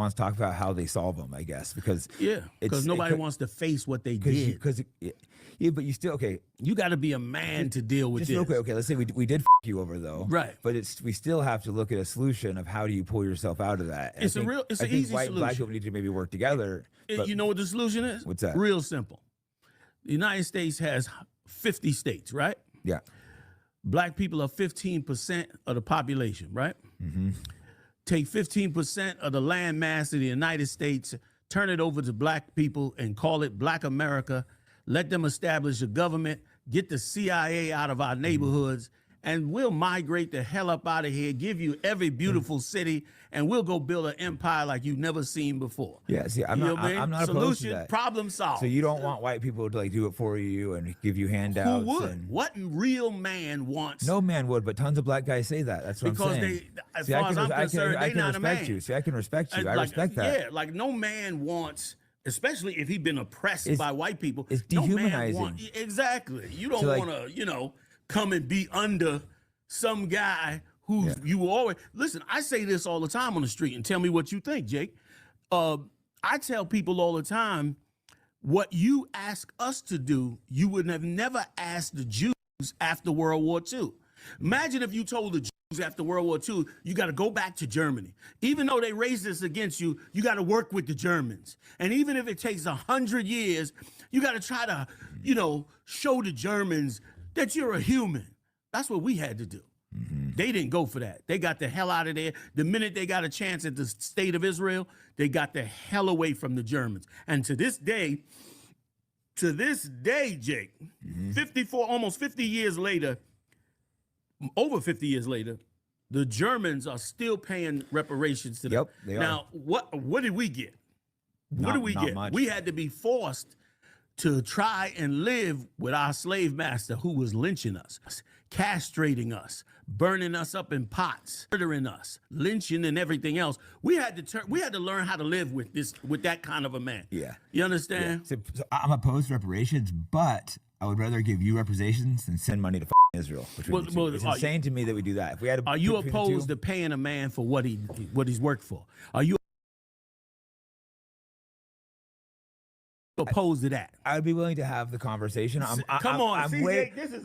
wants to talk about how they solve them, I guess, because nobody wants to face what they did. But you still You got to be a man to deal with this. Real quick, okay, let's say we did you over though, right? But we still have to look at a solution of how do you pull yourself out of that. It's an easy solution. Black people need to maybe work together. You know what the solution is? What's that? Real simple. The United States has 50 states, right? Yeah. Black people are 15% of the population, right? Mm-hmm. Take 15% of the land mass of the United States, turn it over to black people and call it Black America. Let them establish a government, get the CIA out of our neighborhoods, and we'll migrate the hell up out of here, give you every beautiful city, and we'll go build an empire like you've never seen before. Yeah, see, I'm not opposed to that. Problem solved. So you don't want white people to do it for you and give you handouts? Who would? What real man wants? No man would, but tons of black guys say that. That's what I'm saying. Because as far as I'm concerned, they're not a man. See, I can respect you. I respect that. Yeah, like no man wants, especially if he's been oppressed by white people. It's dehumanizing. Exactly. You don't want to, come and be under some guy who's you always listen. I say this all the time on the street, and tell me what you think, Jake. I tell people all the time, what you ask us to do, you would have never asked the Jews after World War II. Imagine if you told the Jews after World War II, you got to go back to Germany. Even though they raised this against you, you got to work with the Germans. And even if it takes 100 years, you got to try to, show the Germans that you're a human. That's what we had to do. Mm-hmm. They didn't go for that. They got the hell out of there. The minute they got a chance at the state of Israel, they got the hell away from the Germans. And to this day, Jake, 54, almost 50 years later, over 50 years later, the Germans are still paying reparations to them. Yep, they are. Now, what did we get? What did we get? Much. We had to be forced to try and live with our slave master who was lynching us, castrating us, burning us up in pots, murdering us, lynching and everything else. We had to learn how to live with that kind of a man. Yeah. You understand? Yeah. So I'm opposed to reparations, but I would rather give you reparations than send money to Israel. Which it's insane to me that we do that. If we had are you opposed to paying a man for what he's worked for? Are you opposed to that? I'd be willing to have the conversation. This is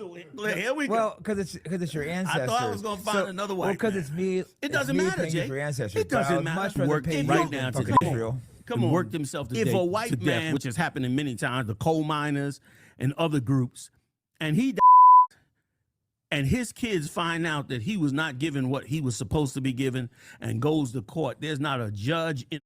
here we go. Well, because it's your ancestors. I thought I was gonna find another white man. Because it's me. It doesn't matter, Jake. Your ancestors. It doesn't matter. Much rather work pay right now to Israel. Come on, worked himself to death. If a white man, which has happened many times, the coal miners and other groups, and he died, and his kids find out that he was not given what he was supposed to be given and goes to court, there's not a judge in